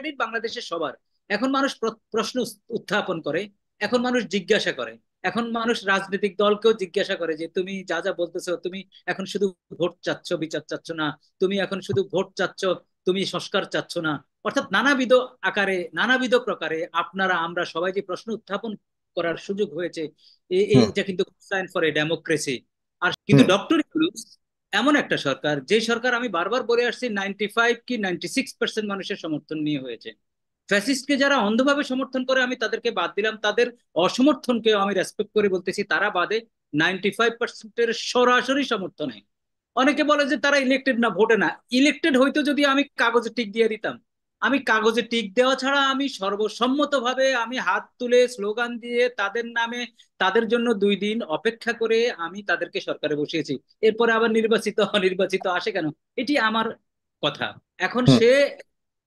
Credit বাংলাদেশের সবার। এখন মানুষ প্রশ্ন উত্থাপন করে, এখন মানুষ জিজ্ঞাসা করে, এখন মানুষ রাজনৈতিক দলকেও জিজ্ঞাসা করে যে তুমি যা যা বলতেছো, তুমি এখন শুধু ভোট চাচ্ছ, বিচার চাচ্ছ না, তুমি এখন শুধু ভোট চাচ্ছ, তুমি সংস্কার চাচ্ছ না। অর্থাৎ নানাবিধ আকারে, নানাবিধ প্রকারে আপনারা আমরা সবাই যে প্রশ্ন উত্থাপন করার সুযোগ হয়েছে, হুম। এটা কিন্তু সাইন ফর এ ডেমোক্রেসি। আর কিন্তু হুম। ডক্টর ইউনূস এমন একটা সরকার, যে সরকার আমি বারবার বলে আসছি 95 কি 96% মানুষের সমর্থন নিয়ে হয়েছে। ফ্যাসিস্টকে যারা অন্ধভাবে সমর্থন করে আমি তাদেরকে বাদ দিলাম, তাদের অসমর্থনকে আমি রেসপেক্ট করে বলতেছি, তারা বাদে 95%-এর সরাসরি সমর্থনে। অনেকে বলে যে তারা ইলেক্টেড না, ভোটে না। ইলেক্টেড হইতো যদি আমি কাগজে টিক দিয়ে দিতাম। আমি কাগজে টিক দেওয়া ছাড়া আমি সর্বসম্মতভাবে আমি হাত তুলে স্লোগান দিয়ে তাদের নামে, তাদের জন্য 2 দিন অপেক্ষা করে আমি তাদেরকে সরকারে বসিয়েছি। এরপরে আবার নির্বাচিত অনির্বাচিত আসে কেন, এটি আমার কথা। এখন হুম। সে,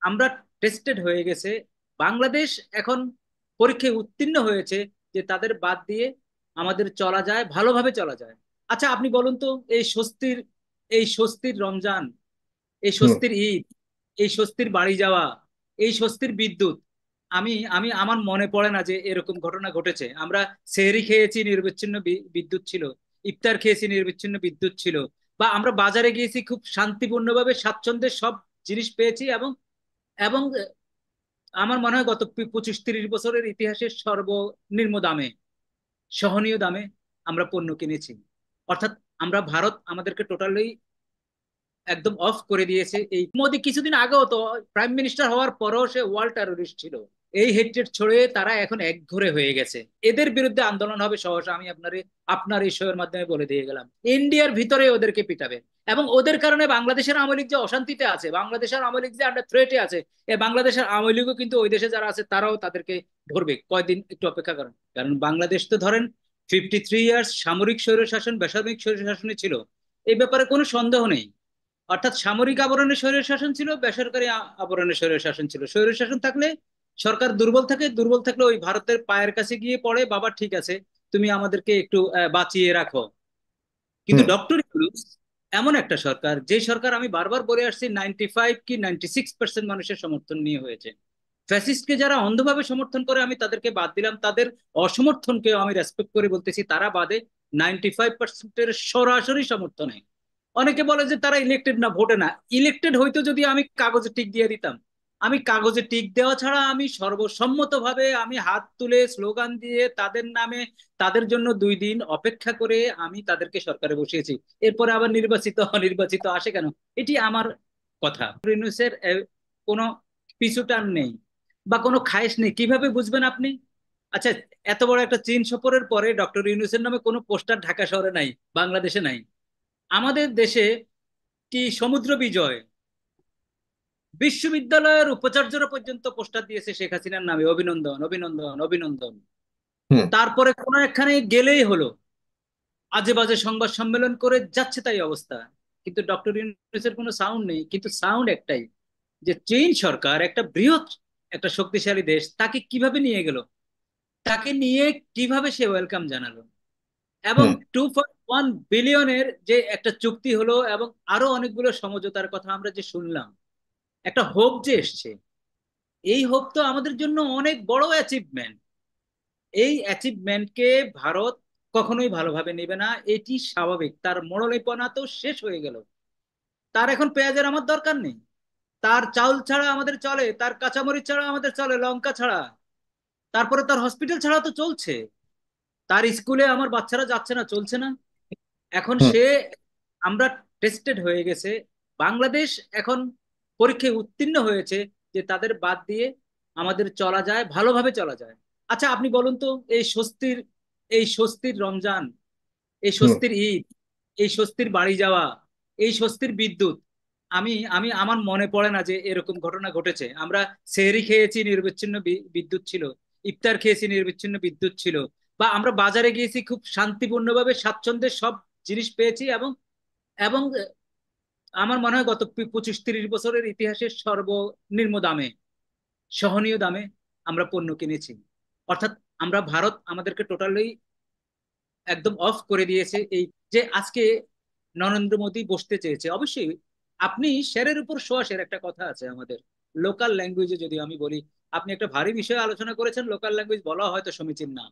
আমরা টেস্টেড হয়ে গেছে, বাংলাদেশ এখন পরীক্ষায় উত্তীর্ণ হয়েছে যে তাদের বাদ দিয়ে আমাদের চলা যায়, ভালোভাবে চলা যায়। আচ্ছা আপনি বলুন তো, এই স্বস্তির, এই স্বস্তির রমজান, এই হুম। স্বস্তির ঈদ, এই স্বস্তির বাড়ি যাওয়া, এই স্বস্তির বিদ্যুৎ, আমি আমি আমার মনে পড়ে না যে এরকম ঘটনা ঘটেছে। আমরা সেহরি খেয়েছি, নিরবিচ্ছিন্ন বিদ্যুৎ ছিল। ইফতার খেয়েছি, নিরবিচ্ছিন্ন বিদ্যুৎ ছিল। বা আমরা বাজারে গিয়েছি, খুব শান্তিপূর্ণভাবে স্বাচ্ছন্দ্যে সব জিনিস পেয়েছি। এবং এবং আমার মনে হয় গত 25-30 বছরের ইতিহাসের সর্বনিম্ন দামে, সহনীয় দামে আমরা পণ্য কিনেছি। অর্থাৎ আমরা, ভারত আমাদেরকে টোটালি একদম অফ করে দিয়েছে। এই মোদি কিছুদিন আগেও তো প্রাইম মিনিস্টার হওয়ার পরেও সে ওয়ার্ল্ড টেরোরিস্ট ছিল। এই হেট্রেট ছড়িয়ে তারা এখন একঘরে হয়ে গেছে। এদের বিরুদ্ধে আন্দোলন হবে সহসা, আমি আপনার এই শোয়ের মাধ্যমে বলে দিয়ে গেলাম। ইন্ডিয়ার ভিতরে ওদেরকে পিটাবে। এবং ওদের কারণে বাংলাদেশের আওয়ামী লীগ যে অশান্তিতে আছে, বাংলাদেশের আওয়ামী লীগ যে আন্ডার থ্রেটে আছে, এই বাংলাদেশের আওয়ামী লীগও কিন্তু ওই দেশে যারা আছে তারাও তাদেরকে ধরবে। কয়দিন একটু অপেক্ষা করেন। কারণ বাংলাদেশ তো ধরেন 53 ইয়ার্স সামরিক স্বৈরশাসন, বেসামরিক স্বৈরশাসনে ছিল। এই ব্যাপারে কোনো সন্দেহ নেই। অর্থাৎ সামরিক আবরণে স্বৈর শাসন ছিল, বেসরকারি আবরণে স্বৈর শাসন ছিল। স্বৈর শাসন থাকলে সরকার দুর্বল থাকে, দুর্বল থাকলে ওই ভারতের পায়ের কাছে গিয়ে পড়ে, বাবা ঠিক আছে তুমি আমাদেরকে একটু বাঁচিয়ে রাখো। কিন্তু হুম। ডক্টর ইউনূস এমন একটা সরকার, যে সরকার আমি বারবার বলে আসছি 95 কি 96% মানুষের সমর্থন নিয়ে হয়েছে। ফ্যাসিস্টকে যারা অন্ধভাবে সমর্থন করে আমি তাদেরকে বাদ দিলাম, তাদের অসমর্থনকে আমি রেসপেক্ট করে বলতেছি, তারা বাদে 95%-এর সরাসরি সমর্থনে। অনেকে বলে যে তারা ইলেক্টেড না, ভোটে না। ইলেক্টেড হইতো যদি আমি কাগজে টিক দিয়ে দিতাম। আমি কাগজে টিক দেওয়া ছাড়া আমি সর্বসম্মতভাবে আমি হাত তুলে স্লোগান দিয়ে তাদের নামে, তাদের জন্য 2 দিন অপেক্ষা করে আমি তাদেরকে সরকারে বসিয়েছি। এরপরে আবার নির্বাচিত অনির্বাচিত আসে কেন, এটি আমার কথা। ইউনূসের কোনো পিছুটান নেই বা কোনো খায়েশ নেই, কিভাবে বুঝবেন আপনি? আচ্ছা, এত বড় একটা চীন সফরের পরে ডক্টর ইউনূসের নামে কোনো পোস্টার ঢাকা শহরে নাই, বাংলাদেশে নাই। আমাদের দেশে কি সমুদ্র বিজয়, বিশ্ববিদ্যালয়ের উপাচার্যরা পর্যন্ত পোস্টার দিয়েছে শেখ হাসিনার নামে, অভিনন্দন অভিনন্দন অভিনন্দন। হুম। তারপরে কোনো একখানে গেলেই হলো আজে বাজে সংবাদ সম্মেলন করে যাচ্ছে, তাই অবস্থা। কিন্তু ডক্টর ইউনূসের কোনো সাউন্ড নেই। কিন্তু সাউন্ড একটাই, যে চীন সরকার একটা বৃহৎ, একটা শক্তিশালী দেশ, তাকে কিভাবে নিয়ে গেল, তাকে নিয়ে কিভাবে সে ওয়েলকাম জানালো। এবং হুম। 2.1 বিলিয়নের যে একটা চুক্তি হলো, এবং আরো অনেকগুলো সমঝোতার কথা আমরা যে শুনলাম, একটা হোপ যে এসছে। এই হোপ তো আমাদের জন্য অনেক বড় অ্যাচিভমেন্ট। এই অ্যাচিভমেন্টকে ভারত কখনোই ভালোভাবে নেবে না, এটি স্বাভাবিক। তার মরলেপনা তো শেষ হয়ে গেল। তার এখন পেঁয়াজের আমার দরকার নেই। তার চাউল ছাড়া আমাদের চলে, তার কাঁচামরিচ ছাড়া আমাদের চলে, লঙ্কা ছাড়া। তারপরে তার হসপিটাল ছাড়া তো চলছে। তার স্কুলে আমার বাচ্চারা যাচ্ছে না, চলছে না। এখন হুম। সে, আমরা টেস্টেড হয়ে গেছে, বাংলাদেশ এখন পরীক্ষায় উত্তীর্ণ হয়েছে যে তাদের বাদ দিয়ে আমাদের চলা যায়, ভালোভাবে চলা যায়। আচ্ছা আপনি বলুন তো, এই স্বস্তির, এই স্বস্তির রমজান, এই হুম। স্বস্তির ঈদ, এই স্বস্তির বাড়ি যাওয়া, এই স্বস্তির বিদ্যুৎ, আমি আমি আমার মনে পড়ে না যে এরকম ঘটনা ঘটেছে। আমরা সেহরি খেয়েছি, নিরবিচ্ছিন্ন বিদ্যুৎ ছিল। ইফতার খেয়েছি, নিরবিচ্ছিন্ন বিদ্যুৎ ছিল। বা আমরা বাজারে গিয়েছি, খুব শান্তিপূর্ণভাবে স্বাচ্ছন্দ্যে সব জিনিস পেয়েছি। এবং এবং আমার মনে হয় গত 25-30 বছরের ইতিহাসের সর্বনিম্ন দামে, সহনীয় দামে আমরা পণ্য কিনেছি। অর্থাৎ আমরা, ভারত আমাদেরকে টোটালি একদম অফ করে দিয়েছে। এই যে আজকে নরেন্দ্র মোদী বসতে চেয়েছে, অবশ্যই আপনি শেরের উপর সোয়া শের, একটা কথা আছে আমাদের, লোকাল ল্যাঙ্গুয়েজে যদি আমি বলি, আপনি একটা ভারী বিষয়ে আলোচনা করেছেন, লোকাল ল্যাঙ্গুয়েজ বলা হয়তো সমীচীন না।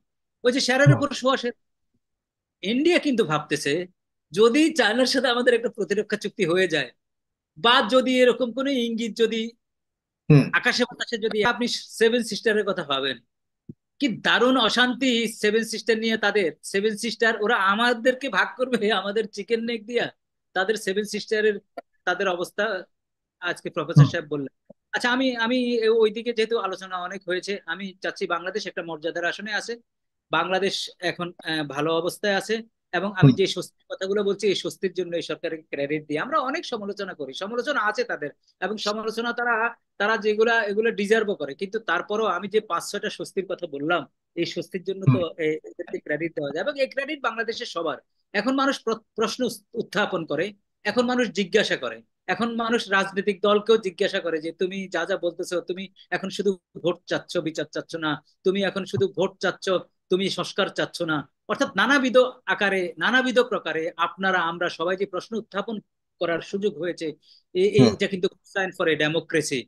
ওই যে শেয়ারের হুম উপর শোয়া শের। ইন্ডিয়া কিন্তু ভাবতেছে, যদি চায়নার সাথে আমাদের একটা প্রতিরক্ষা চুক্তি হয়ে যায়, বা যদি এরকম কোনো ইঙ্গিত যদি হুম আকাশে বাতাসে যদি আপনি সেভেন সিস্টারের কথা ভাবেন, কি দারুণ অশান্তি সেভেন সিস্টার নিয়ে। তাদের সেভেন সিস্টার, ওরা আমাদেরকে ভাগ করবে আমাদের চিকেন নেক দিয়া। তাদের সেভেন সিস্টারের তাদের অবস্থা আজকে প্রফেসর হুম সাহেব বললেন। আচ্ছা, আমি আমি ওইদিকে যেহেতু আলোচনা অনেক হয়েছে, আমি চাচ্ছি বাংলাদেশ একটা মর্যাদার আসনে আছে। বাংলাদেশ এখন ভালো অবস্থায় আছে। এবং আমি হুম যে স্বস্তির কথাগুলো বলছি, এই স্বস্তির জন্য এই সরকারকে ক্রেডিট দিই। আমরা অনেক সমালোচনা করি, সমালোচনা আছে তাদের, এবং সমালোচনা তারা তারা যেগুলা এগুলো ডিজার্ভও করে, কিন্তু তারপরও আমি যে 5-6টা স্বস্তির কথা বললাম, এই স্বস্তির জন্য তো হুম এদেরকে ক্রেডিট দেওয়া যায়, এবং এই ক্রেডিট বাংলাদেশের সবার। এখন মানুষ প্রশ্ন উত্থাপন করে, এখন মানুষ জিজ্ঞাসা করে, এখন মানুষ রাজনৈতিক দলকেও জিজ্ঞাসা করে যে তুমি যা যা বলতেছো, তুমি এখন শুধু ভোট চাচ্ছ, বিচার চাচ্ছ না, তুমি এখন শুধু ভোট চাচ্ছ, তুমি সংস্কার চাচ্ছ না। অর্থাৎ নানাবিধ আকারে, নানাবিধ প্রকারে আপনারা আমরা সবাই যে প্রশ্ন উত্থাপন করার সুযোগ হয়েছে, হুম এটা কিন্তু সাইন ফর এ ডেমোক্রেসি।